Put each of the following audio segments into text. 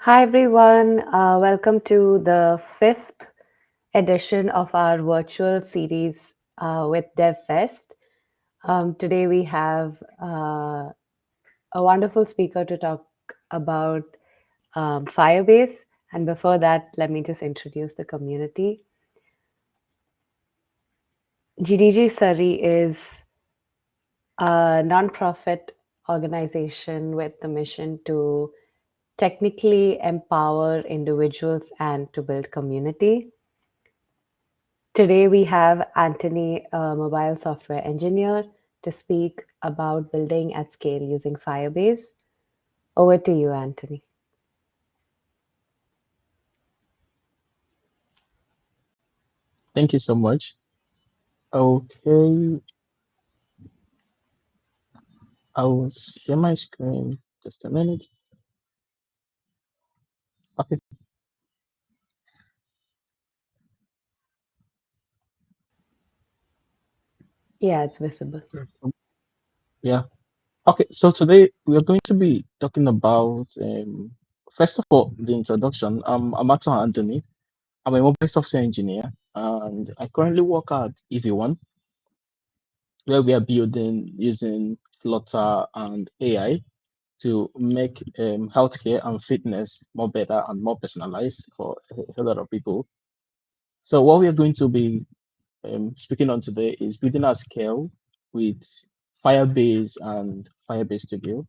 Hi, everyone. Welcome to the fifth edition of our virtual series with DevFest. Today, we have a wonderful speaker to talk about Firebase. And before that, let me just introduce the community. GDG Surrey is a nonprofit organization with the mission to technically empower individuals and to build community. Today, we have Anthony, a mobile software engineer, to speak about building at scale using Firebase. Over to you, Anthony. Thank you so much. Okay, I will share my screen just a minute. Okay, Yeah, it's visible. yeah. Okay, so today we are going to be talking about, first of all, the introduction. I'm Atuoha Anthony. I'm a mobile software engineer, and I currently work at EV1, where we are building using Flutter and AI to make healthcare and fitness more better and more personalized for a lot of people. So what we are going to be speaking on today is building at scale with Firebase and Firebase Studio.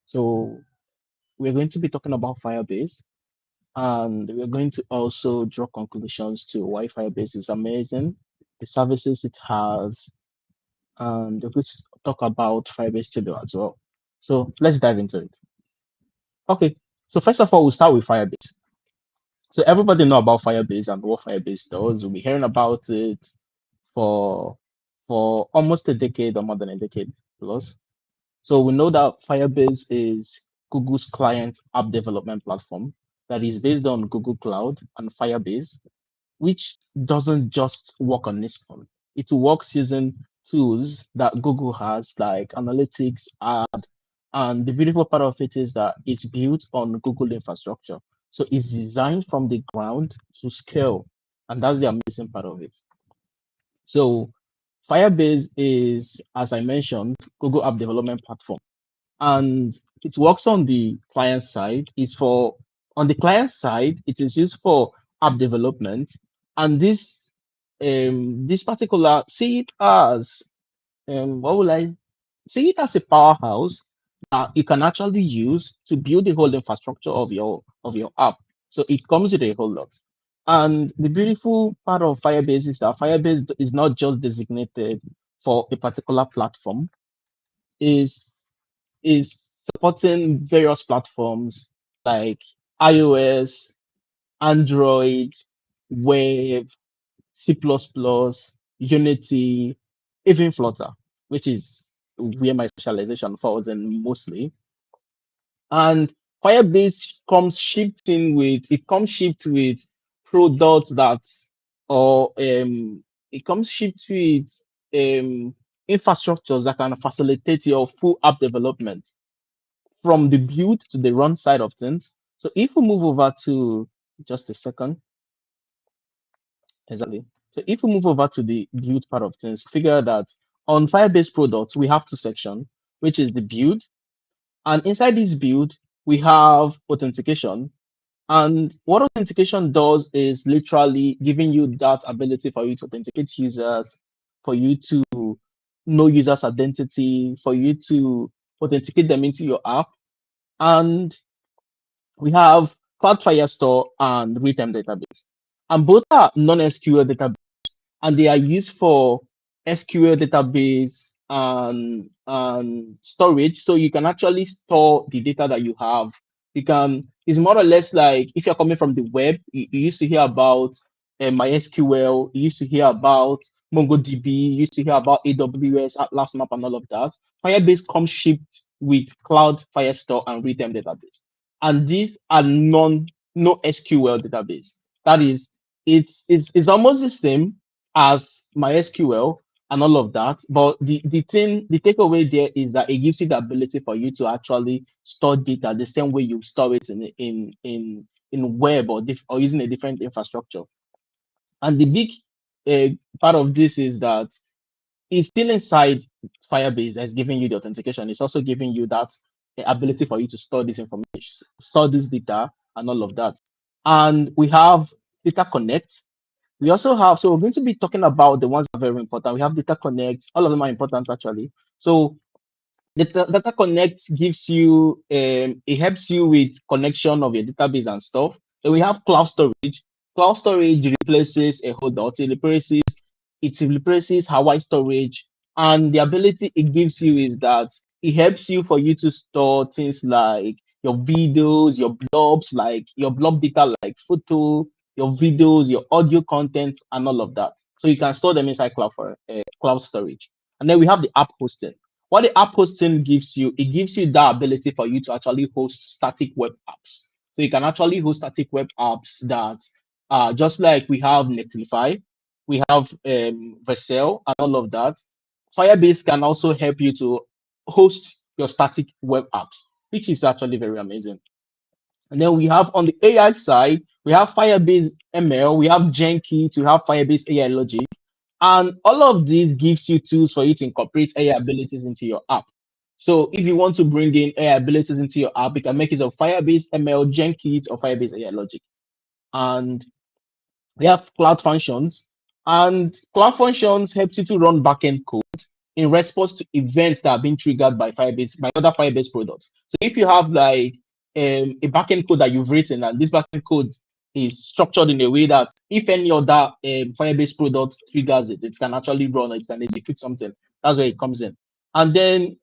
So we're going to be talking about Firebase, and we're going to also draw conclusions to why Firebase is amazing, the services it has, and we're going to talk about Firebase Studio as well. So let's dive into it. Okay, so first of all, we'll start with Firebase. So everybody know about Firebase and what Firebase does. We'll be hearing about it for almost a decade or more than a decade plus. So we know that Firebase is Google's client app development platform that is based on Google Cloud and Firebase, which doesn't just work on this phone. It works using tools that Google has like analytics, ad, and the beautiful part of it is that it's built on Google infrastructure. So it's designed from the ground to scale. And that's the amazing part of it. So Firebase is, as I mentioned, Google App Development Platform, and it works on the client side. Is for On the client side, it is used for app development, and this particular see it as what will I see it as a powerhouse that you can actually use to build the whole infrastructure of your app. So it comes with a whole lot. And the beautiful part of Firebase is that Firebase is not just designated for a particular platform, is is supporting various platforms like iOS, Android, web, C++, Unity, even Flutter, which is where my specialization falls in mostly. And Firebase comes shipped with products that or it comes shipped with um infrastructures that can facilitate your full app development from the build to the run side of things. So if we move over to just a second, exactly. So if we move over to the build part of things, figure that on Firebase products, we have two sections, which is the build. And inside this build, we have authentication. And what authentication does is literally giving you that ability for you to authenticate users, for you to know users' identity, for you to authenticate them into your app. And we have Cloud Firestore and real-time database. And both are non-SQL database, and they are used for SQL database and storage. So you can actually store the data that you have. You can. It's more or less like if you're coming from the web, you used to hear about MySQL, you used to hear about MongoDB, you used to hear about AWS, Atlas Map, and all of that. Firebase comes shipped with Cloud Firestore and real-time database, and these are no SQL database. That is, it's almost the same as MySQL, and all of that. But the takeaway there is that it gives you the ability for you to actually store data the same way you store it in web or using a different infrastructure. And the big part of this is that it's still inside Firebase that's giving you the authentication. It's also giving you that ability for you to store this information, store this data, and all of that. And we have Data Connect. We also have, so we're going to be talking about the ones that are very important. We have Data Connect. All of them are important actually. So Data Connect gives you, it helps you with connection of your database and stuff. So we have cloud storage. Cloud storage replaces a whole lot. It replaces Hawaii storage, and the ability it gives you is that it helps you for you to store things like your videos, your blobs, like your blob data, like photo, your videos, your audio content, and all of that. So you can store them inside cloud storage. And then we have the app hosting. What the app hosting gives you, it gives you the ability for you to actually host static web apps. So you can actually host static web apps that, just like we have Netlify, we have Vercel and all of that. Firebase can also help you to host your static web apps, which is actually very amazing. And then we have on the AI side, we have Firebase ML, we have Jenkins, we have Firebase AI Logic, and all of these gives you tools for you to incorporate AI abilities into your app. So if you want to bring in AI abilities into your app, you can make it of Firebase ML, Jenkins, or Firebase AI Logic. And we have cloud functions, and cloud functions helps you to run backend code in response to events that are being triggered by Firebase, by other Firebase products. So if you have like a backend code that you've written, and this backend code is structured in a way that if any other Firebase product triggers it, it can actually run, it can execute something. That's where it comes in. And then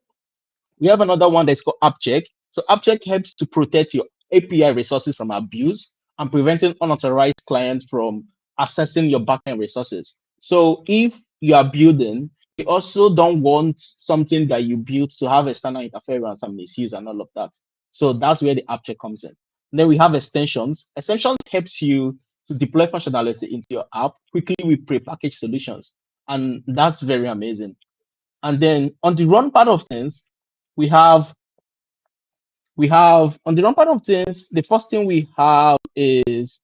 we have another one that's called AppCheck. So AppCheck helps to protect your API resources from abuse and preventing unauthorized clients from accessing your backend resources. So if you are building, you also don't want something that you built to have external interference and misuse and all of that. So that's where the AppCheck comes in. And then we have extensions. Extensions helps you to deploy functionality into your app quickly with prepackaged solutions. And that's very amazing. And then on the run part of things, we have on the run part of things, the first thing we have is,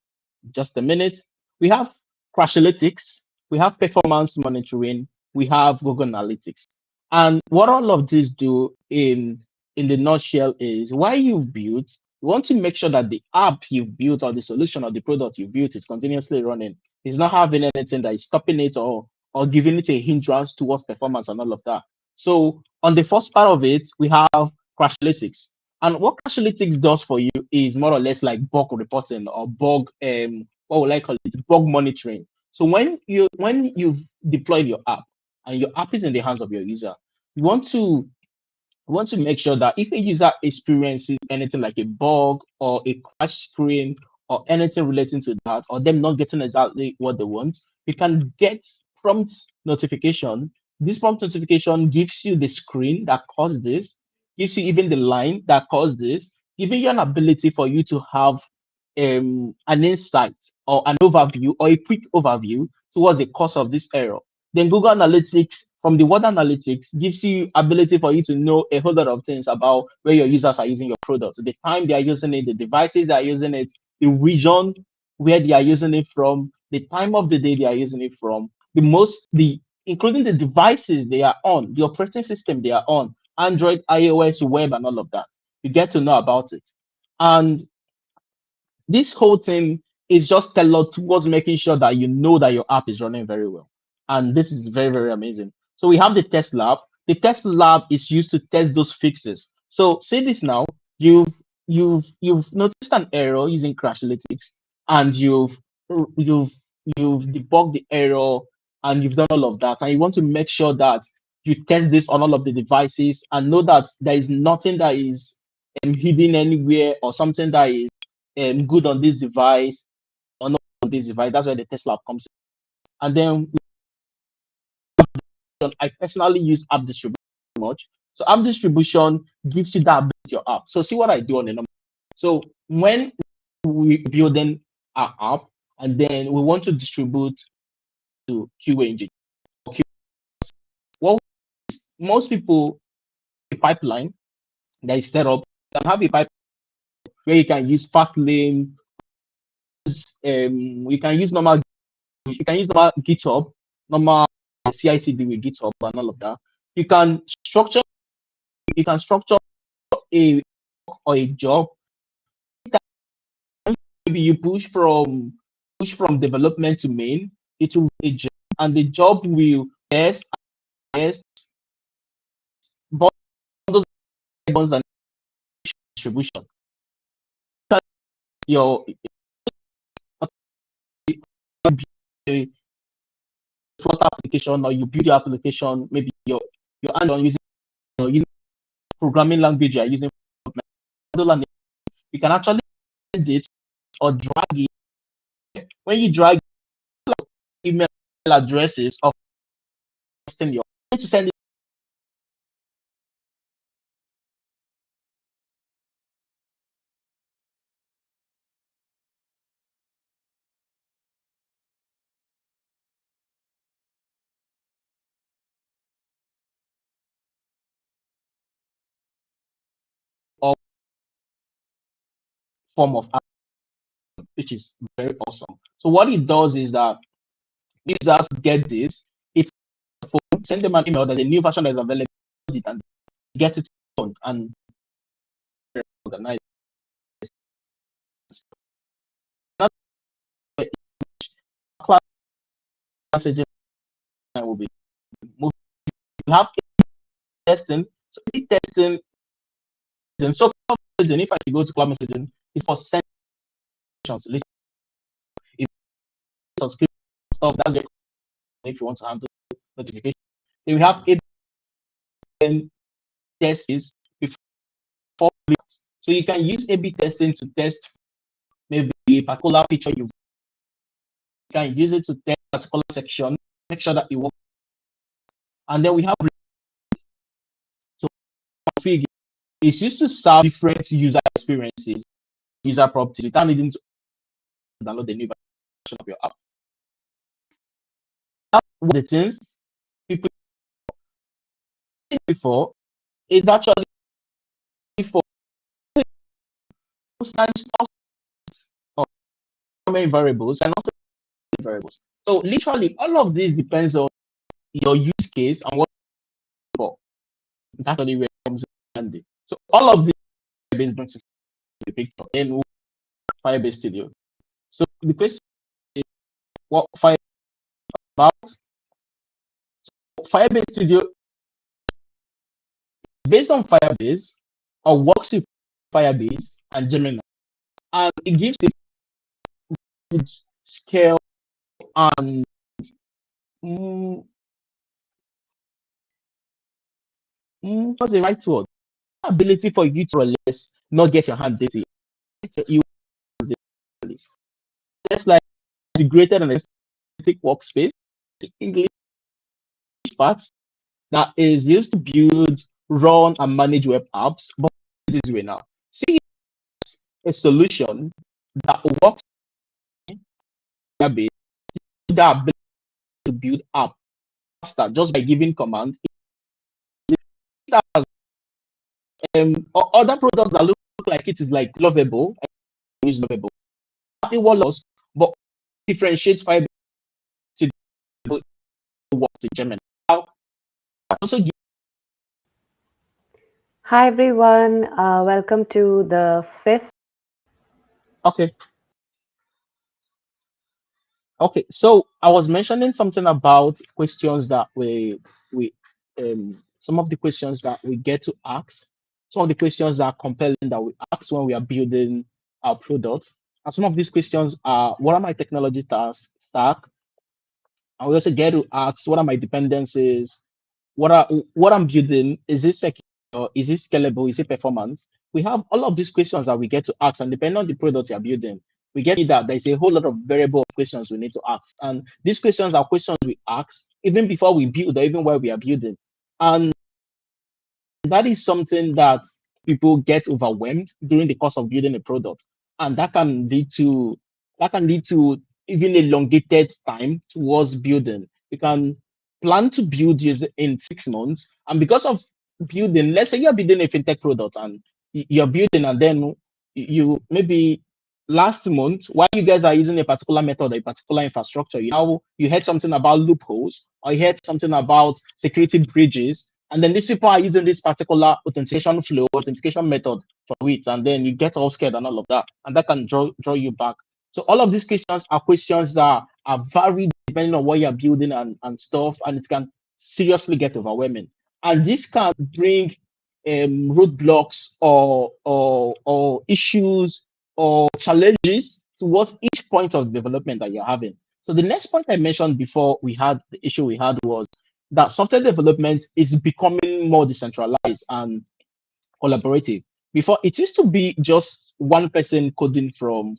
just a minute, we have Crashlytics, we have performance monitoring, we have Google Analytics. And what all of these do in the nutshell is, why you've built, you want to make sure that the app you've built or the solution or the product you've built is continuously running. It's not having anything that is stopping it or giving it a hindrance towards performance and all of that. So on the first part of it, we have Crashlytics. And what Crashlytics does for you is more or less like bug reporting or bug what would I call it? Bug monitoring. So when you've deployed your app and your app is in the hands of your user, you want to we want to make sure that if a user experiences anything like a bug or a crash screen or anything relating to that, or them not getting exactly what they want, you can get prompt notification. This prompt notification gives you the screen that caused this, gives you even the line that caused this, giving you an ability for you to have an insight or an overview or a quick overview towards the cause of this error. Then Google Analytics, from the word analytics, gives you ability for you to know a whole lot of things about where your users are using your product, the time they are using it, the devices they are using it, the region where they are using it from, the time of the day they are using it from, the including the devices they are on, the operating system they are on, Android, iOS, web, and all of that. You get to know about it. And this whole thing is just tailored towards making sure that you know that your app is running very well. And this is very, very amazing. So we have the test lab. The test lab is used to test those fixes. So say this now, you've you've noticed an error using Crashlytics, and you've you've debugged the error, and you've done all of that, and you want to make sure that you test this on all of the devices and know that there is nothing that is hidden anywhere or something that is good on this device or not on this device. That's where the Tesla app comes in. And then I personally use app distribution much. So app distribution gives you that ability to your app. So see what I do on the number. So when we building our app and then we want to distribute to QA engine, most people a pipeline that is set up. You can have a pipeline where you can use fast lane, you can use normal GitHub, normal CI/CD with GitHub and all of that. You can structure a or a job. Maybe you push from development to main. It will be a job, and the job will test bundles and distribution. Your front application, or you build your application, maybe your hand on using programming language you are using, you can actually send it or drag it. When you drag email addresses of your to send it or form of app, which is very awesome. So what it does is that users get this, it's send them an email, there's a new version that is available, and get it on and organize. Class messaging will be moved. You have testing. So testing, so messaging, if I go to cloud messaging, it's for sessions. If subscription stuff, that's your, if you want to handle notification. Then we have A/B tests before. So you can use A/B testing to test maybe a particular feature. You can use it to test a particular section, make sure that it works. And then we have so it's used to serve different user experiences, user properties without needing to download the new version of your app. One of the things people before is actually for of many variables and also variables. So literally all of this depends on your use case and what for. That's only where it comes in handy. So all of this is brings to the picture. Then Firebase Studio. So the question is what Firebase about? Firebase Studio based on Firebase or works with Firebase and Gemini, and it gives a good scale and mm, what's the right word? Ability for you to less not get your hand dirty. You just like integrated and aesthetic workspace, the English part that is used to build, run, and manage web apps. But this way now, see a solution that works database, that ability to build app faster just by giving commands. Other products that look like it is like lovable, is lovable. It was lost, but differentiates Firebase to work to Gemini. Also, Hi everyone, welcome to the fifth. okay. Okay, so I was mentioning something about questions that we some of the questions that we get to ask, some of the questions that are compelling that we ask when we are building our product, and some of these questions are what are my technology tasks stack, and we also get to ask what are my dependencies, what I'm building, is it secure, is it scalable, is it performant? We have all of these questions that we get to ask, and depending on the product you're building, we get that there's a whole lot of variable questions we need to ask. And these questions are questions we ask even before we build or even while we are building. And that is something that people get overwhelmed during the course of building a product. And that can lead to even elongated time towards building. You can plan to build in 6 months, and because of building, let's say you're building a fintech product and you're building, and then you maybe last month, while you guys are using a particular method or a particular infrastructure, you heard something about loopholes, or you heard something about security breaches, and then these people are using this particular authentication flow, authentication method for it, and then you get all scared and all of that, and that can draw you back. So all of these questions are questions that are varied depending on what you're building and stuff, and it can seriously get overwhelming. And this can bring roadblocks or issues or challenges towards each point of development that you're having. So the next point I mentioned before we had the issue we had was that software development is becoming more decentralized and collaborative. Before, it used to be just one person coding from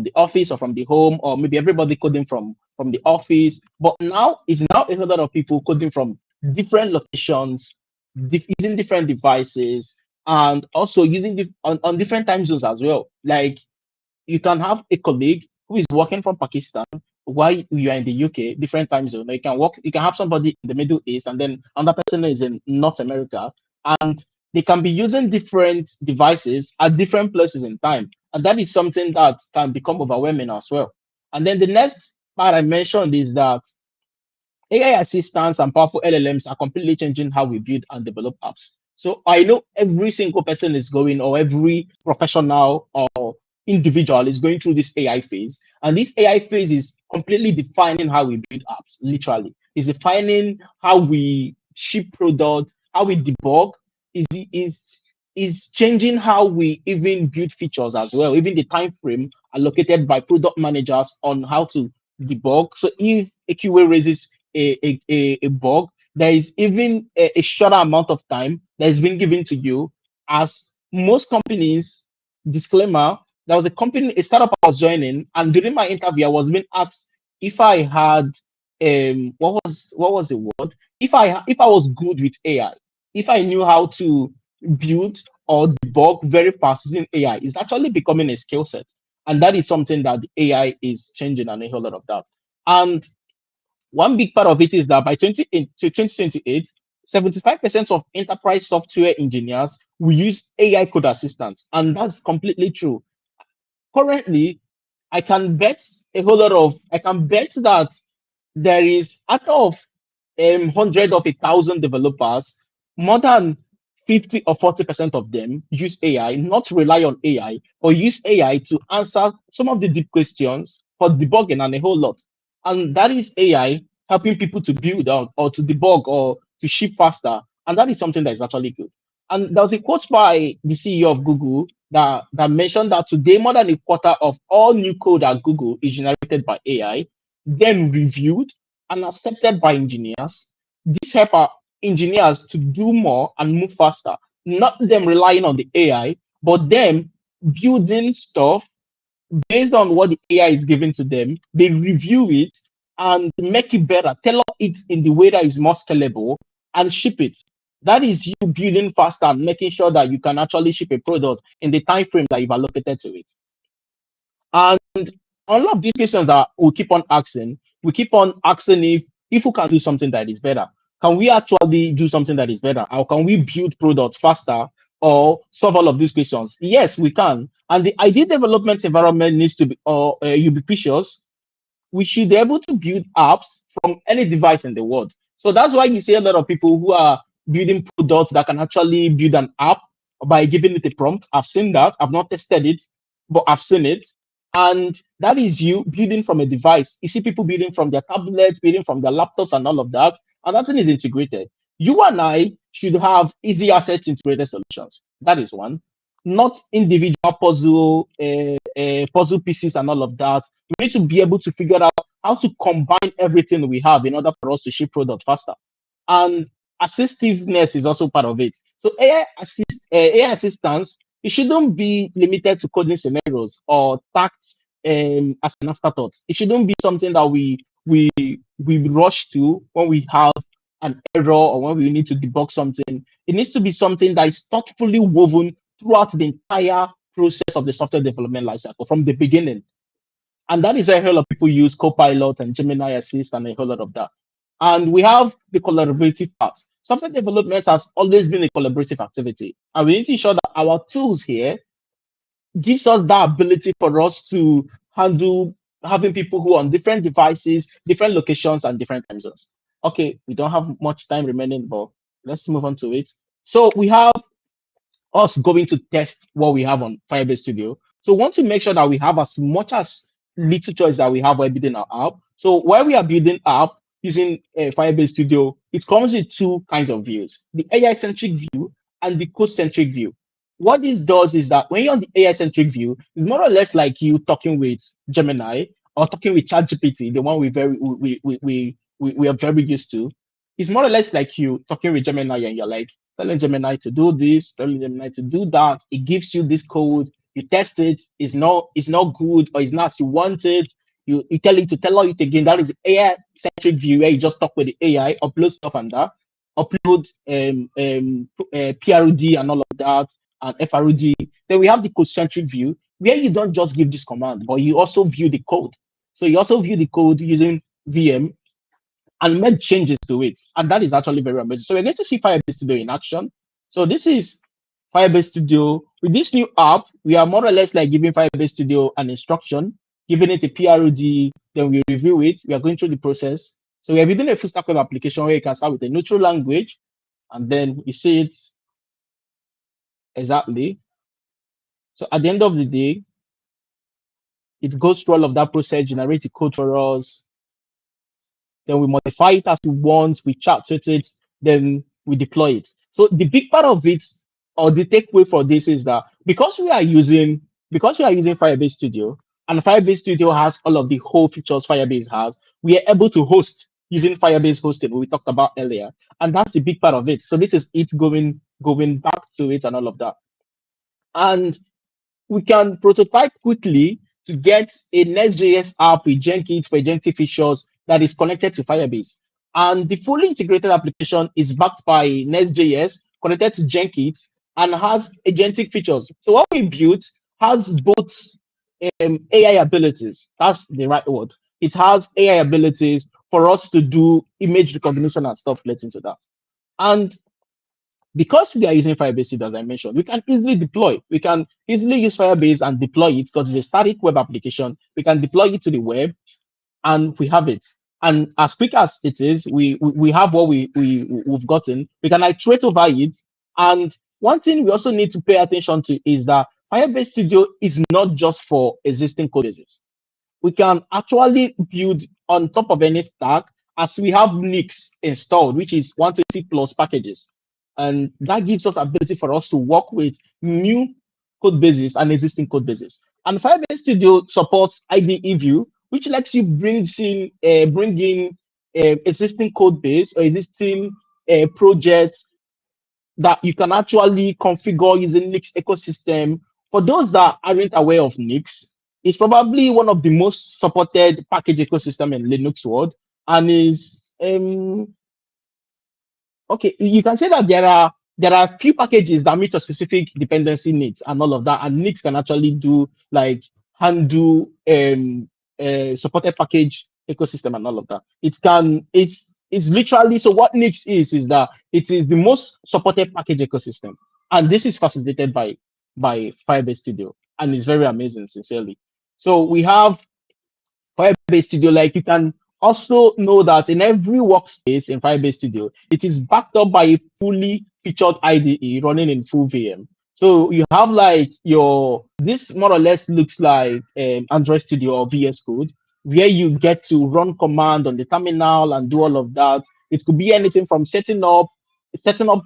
the office or from the home, or maybe everybody coding from the office. But now it's now a whole lot of people coding from different locations, using different devices, and also using on different time zones as well. Like, you can have a colleague who is working from Pakistan while you are in the UK, different time zone. You can have somebody in the Middle East, and then another person is in North America, and they can be using different devices at different places in time. And that is something that can become overwhelming as well. And then the next part I mentioned is that AI assistants and powerful LLMs are completely changing how we build and develop apps. So I know every single person is going, or every professional or individual is going through this AI phase. And this AI phase is completely defining how we build apps, literally. It's defining how we ship products, how we debug, is is is changing how we even build features as well. Even the time frame allocated by product managers on how to debug. So if a QA raises a bug, there is even a shorter amount of time that is being given to you. As most companies, disclaimer, there was a startup I was joining, and during my interview, I was being asked if I had what was the word? If I was good with AI, if I knew how to build or debug very fast using AI. It's actually becoming a skill set, and that is something that the AI is changing, and a whole lot of that. And one big part of it is that by 2028, 75% of enterprise software engineers will use AI code assistants. And that's completely true. Currently, I can bet that there is out of hundred of 1,000 developers, more than 50 or 40% of them use AI, not rely on AI, or use AI to answer some of the deep questions for debugging and a whole lot. And that is AI helping people to build out or to debug or to ship faster. And that is something that is actually good. And there was a quote by the CEO of Google that mentioned that today more than a quarter of all new code at Google is generated by AI, then reviewed and accepted by engineers. This help our engineers to do more and move faster, not them relying on the AI, but them building stuff based on what the AI is giving to them. They review it and make it better, tailor it in the way that is more scalable, and ship it. That is you building faster and making sure that you can actually ship a product in the time frame that you've allocated to it. And all of these questions that we keep on asking if we can do something that is better. Can we actually do something that is better? Or can we build products faster or solve all of these questions? Yes, we can. And the ideal development environment needs to be ubiquitous. We should be able to build apps from any device in the world. So that's why you see a lot of people who are building products that can actually build an app by giving it a prompt. I've seen that. I've not tested it, but I've seen it. And that is you building from a device. You see people building from their tablets, building from their laptops, and all of that. And that thing is integrated. You and I should have easy access to integrated solutions. That is one. Not individual puzzle pieces and all of that. We need to be able to figure out how to combine everything we have in order for us to ship product faster. And assistiveness is also part of it. So AI assistance, it shouldn't be limited to coding scenarios or tagged as an afterthought. It shouldn't be something that we rush to when we have an error or when we need to debug something. It needs to be something that is thoughtfully woven throughout the entire process of the software development lifecycle from the beginning. And that is why a whole lot of people use Copilot and Gemini Assist and a whole lot of that. And we have the collaborative part. Software development has always been a collaborative activity, and we need to ensure that our tools here gives us that ability for us to handle having people who are on different devices, different locations, and different time zones. Okay, we don't have much time remaining, but let's move on to it. So we have us going to test what we have on Firebase Studio. So we want to make sure that we have as much as little choice that we have while building our app. So while we are building app using Firebase Studio, it comes with two kinds of views: the AI-centric view and the code-centric view. What this does is that when you're on the AI-centric view, it's more or less like you talking with Gemini or talking with ChatGPT, the one we are very used to. It's more or less like you talking with Gemini and you're like, telling Gemini to do this, telling Gemini to do that. It gives you this code. You test it. It's not good or it's not as you want it. You tell it to tell it again. That is AI centric view where you just talk with the AI, upload stuff and that, upload PROD and all of that and FROD. Then we have the code centric view where you don't just give this command, but you also view the code. So you also view the code using VM and made changes to it. And that is actually very amazing. So we're going to see Firebase Studio in action. So this is Firebase Studio. With this new app, we are more or less like giving Firebase Studio an instruction, giving it a PROD, then we review it. We are going through the process. So we are building a full stack web application where you can start with a neutral language, and then you see it exactly. So at the end of the day, it goes through all of that process, generates the code for us, then we modify it as we want, we chat with it, then we deploy it. So the big part of it, or the takeaway for this is that because we are using Firebase Studio, and Firebase Studio has all of the whole features Firebase has, we are able to host using Firebase hosting, we talked about earlier. And that's the big part of it. So this is it going back to it and all of that. And we can prototype quickly to get a Next.js app with Jenkins for agentic features that is connected to Firebase. And the fully integrated application is backed by Next.js, connected to Jenkins, and has agentic features. So what we built has both AI abilities. That's the right word. It has AI abilities for us to do image recognition and stuff relating to that. And because we are using Firebase Studio, as I mentioned, we can easily deploy. We can easily use Firebase and deploy it because it's a static web application. We can deploy it to the web and we have it. And as quick as it is, we have what we've gotten. We can iterate over it. And one thing we also need to pay attention to is that Firebase Studio is not just for existing code bases. We can actually build on top of any stack as we have Nix installed, which is 120 plus packages. And that gives us ability for us to work with new code bases and existing code bases. And Firebase Studio supports IDE view, which lets you bring in existing code base or existing projects that you can actually configure using Nix ecosystem. For those that aren't aware of Nix, it's probably one of the most supported package ecosystem in Linux world, and is okay. You can say that there are a few packages that meet your specific dependency needs and all of that, and Nix can actually do like handle supported package ecosystem and all of that. It's literally, so what Nix is that it is the most supported package ecosystem, and this is facilitated by Firebase Studio, and it's very amazing, sincerely. So we have Firebase Studio, like you can also know that in every workspace in Firebase Studio, it is backed up by a fully featured IDE running in full VM. So you have like this more or less looks like Android Studio or VS Code, where you get to run command on the terminal and do all of that. It could be anything from setting up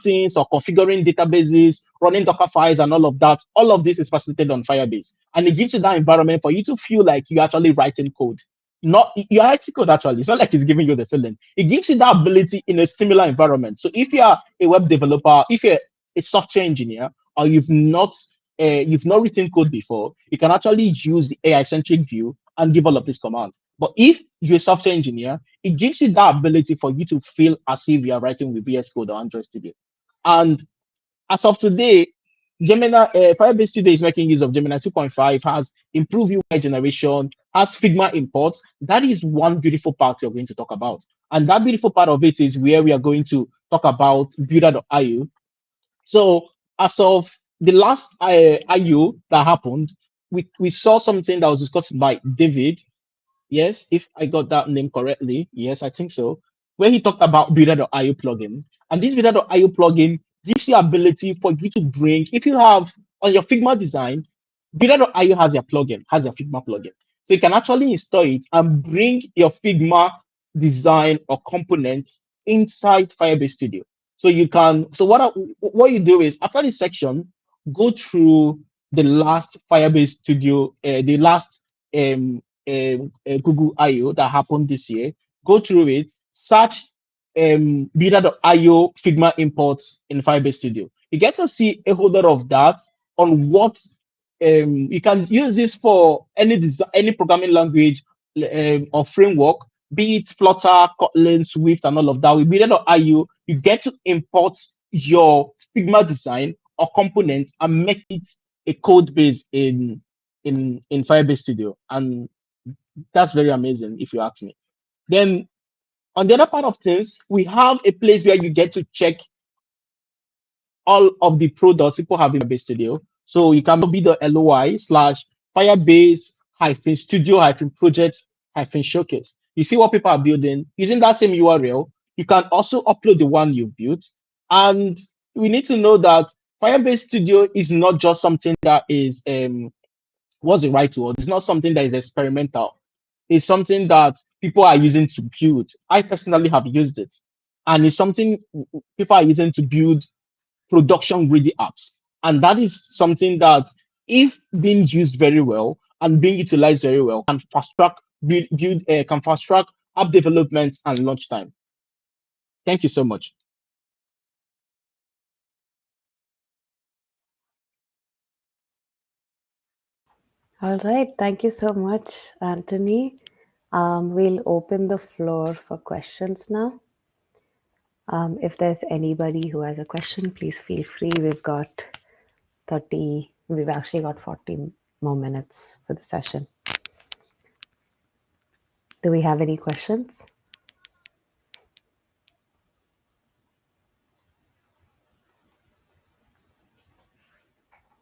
things or configuring databases, running Docker files and all of that. All of this is facilitated on Firebase. And it gives you that environment for you to feel like you're actually writing code. Not you're writing code actually. It's not like it's giving you the feeling. It gives you that ability in a similar environment. So if you are a web developer, if you're a software engineer, or you've not written code before, you can actually use the AI centric view and give all of this command. But if you're a software engineer, it gives you that ability for you to feel as if you are writing with VS Code or Android Studio. And as of today, Firebase Studio is making use of Gemini 2.5, has improved UI generation, has Figma imports. That is one beautiful part we're going to talk about. And that beautiful part of it is where we are going to talk about builder.io. So as of the last IO that happened, we saw something that was discussed by David. Yes, if I got that name correctly. Yes, I think so. Where he talked about builder.io plugin. And this builder.io plugin gives you ability for you to bring, if you have on your Figma design, builder.io has your plugin, has your Figma plugin. So you can actually install it and bring your Figma design or component inside Firebase Studio. So you can, so what you do is after this section, go through the last Firebase Studio, the last Google I/O that happened this year. Go through it, search Beta.io Figma imports in Firebase Studio. You get to see a whole lot of that on what you can use this for any design, any programming language or framework, be it Flutter, Kotlin, Swift, and all of that. With Beta.io, you get to import your Figma design or component and make it a code base in Firebase Studio, and that's very amazing if you ask me. Then on the other part of things, we have a place where you get to check all of the products people have in Firebase Studio. So you can be the LOI slash Firebase hyphen studio hyphen project hyphen showcase. You see what people are building using that same URL. You can also upload the one you built. And we need to know that Firebase Studio is not just something that is what's the right word? It's not something that is experimental. It's something that people are using to build. I personally have used it, and it's something people are using to build production ready apps. And that is something that, if being used very well and being utilized very well, can fast track can fast track app development and launch time. Thank you so much. All right. Thank you so much, Anthony. We'll open the floor for questions now. If there's anybody who has a question, please feel free. We've actually got 40 more minutes for the session. Do we have any questions?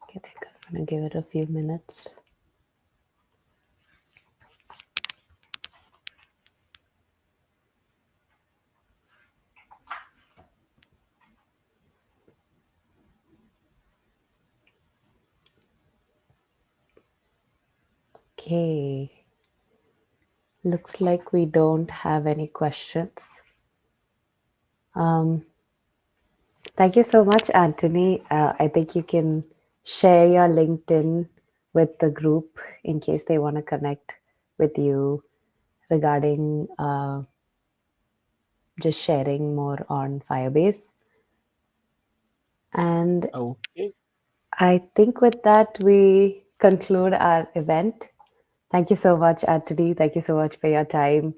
Okay, I think I'm going to give it a few minutes. Okay. Looks like we don't have any questions. Thank you so much, Anthony. I think you can share your LinkedIn with the group in case they want to connect with you regarding just sharing more on Firebase. And Okay. I think with that, we conclude our event. Thank you so much, Anthony. Thank you so much for your time.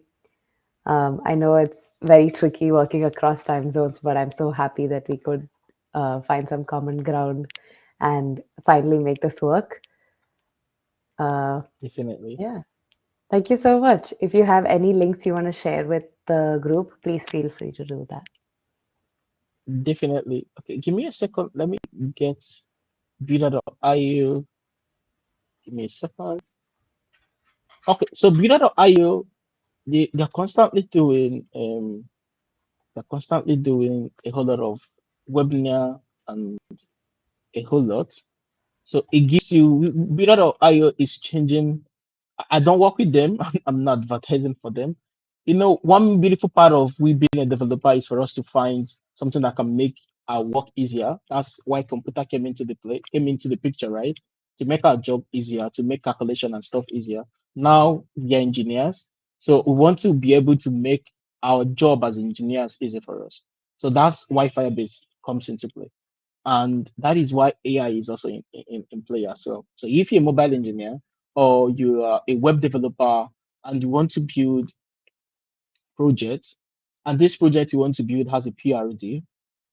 I know it's very tricky working across time zones, but I'm so happy that we could find some common ground and finally make this work. Definitely. Yeah. Thank you so much. If you have any links you want to share with the group, please feel free to do that. Definitely. Okay, give me a second. Let me get Builder.io. Give me a second. Okay, so Builder.io, they're constantly doing a whole lot of webinar and a whole lot. So it gives you Builder.io is changing. I don't work with them. I'm not advertising for them. You know, one beautiful part of we being a developer is for us to find something that can make our work easier. That's why computer came into the picture, right? To make our job easier, to make calculation and stuff easier. Now we are engineers, so we want to be able to make our job as engineers easy for us. So that's why Firebase comes into play, and that is why AI is also in play as well. So if you're a mobile engineer or you are a web developer and you want to build projects, and this project you want to build has a PRD,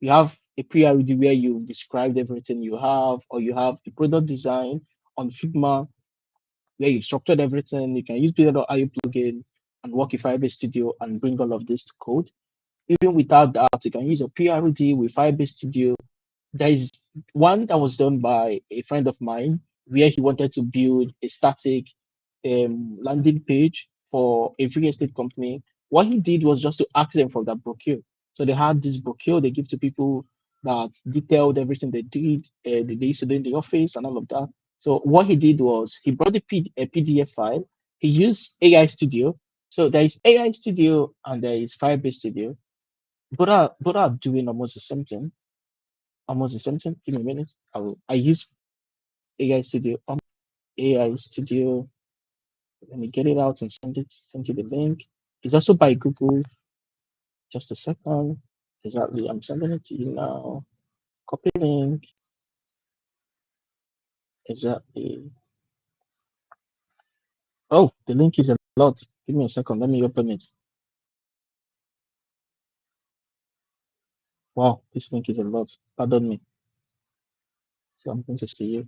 you have a PRD where you described everything you have, or you have a product design on Figma where you've structured everything. You can use Builder.io plugin and work with Firebase Studio and bring all of this to code. Even without that, you can use a PRD with Firebase Studio. There is one that was done by a friend of mine where he wanted to build a static landing page for a real estate company. What he did was just to ask them for that brochure. So they had this brochure they give to people that detailed everything they did, they used to do in the office and all of that. So what he did was he brought a PDF file. He used AI Studio. So there is AI Studio and there is Firebase Studio. Both are doing almost the same thing. Almost the same thing. Give me a minute. I use AI Studio. AI Studio. Let me get it out and send you the link. It's also by Google. Just a second. Exactly. I'm sending it to you now. Copy link. Exactly. Oh, the link is a lot. Give me a second. Let me open it. Wow, this link is a lot. Pardon me. So I'm going to see you.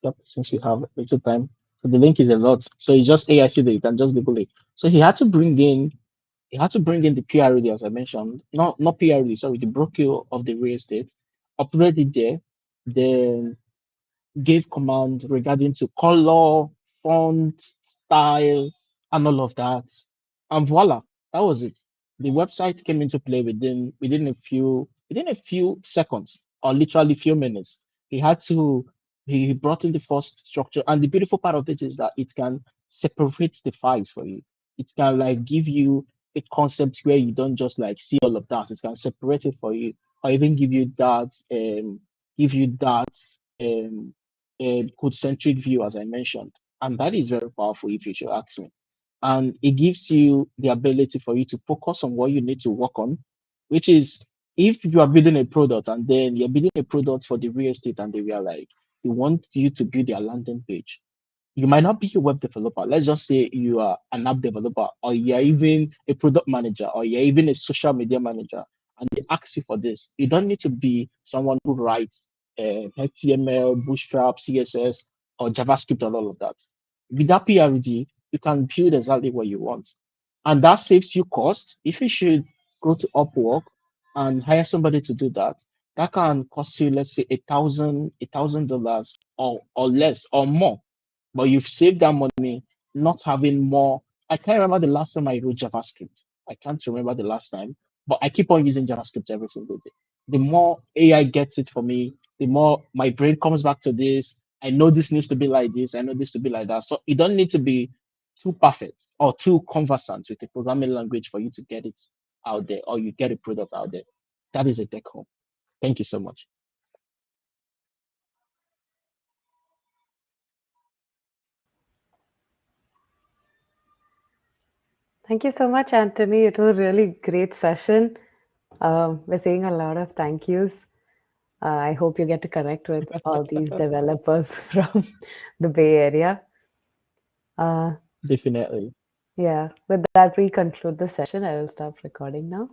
Yep, since we have little time. So the link is a lot. So it's just AIC that you can just Google it. So he had to bring in the PRD as I mentioned. Not PRD, sorry, the brochure of the real estate, upload it there, then gave command regarding to color, font, style, and all of that. And voila, that was it. The website came into play within a few seconds or literally few minutes. He had to he brought in the first structure, and the beautiful part of it is that it can separate the files for you. It can like give you a concept where you don't just like see all of that. It can separate it for you, or even give you that um, code centric view, as I mentioned. And that is very powerful if you should ask me. And it gives you the ability for you to focus on what you need to work on, which is if you are building a product and then you're building a product for the real estate and they were like, they want you to build their landing page. You might not be a web developer. Let's just say you are an app developer, or you're even a product manager, or you're even a social media manager, and they ask you for this. You don't need to be someone who writes HTML, Bootstrap, CSS, or JavaScript, and all of that. With that PRD, you can build exactly what you want, and that saves you cost. If you should go to Upwork and hire somebody to do that, that can cost you, let's say, $1,000 or less or more, but you've saved that money not having more. I can't remember the last time I wrote JavaScript. I can't remember the last time, but I keep on using JavaScript every single day. The more AI gets it for me, the more my brain comes back to this. I know this needs to be like this. I know this to be like that. So you don't need to be too perfect or too conversant with a programming language for you to get it out there or you get a product out there. That is a take home. Thank you so much. Thank you so much, Anthony. It was a really great session. We're saying a lot of thank yous. I hope you get to connect with all these developers from the Bay Area. Uh, Definitely. yeah, with that, we conclude the session. I will stop recording now.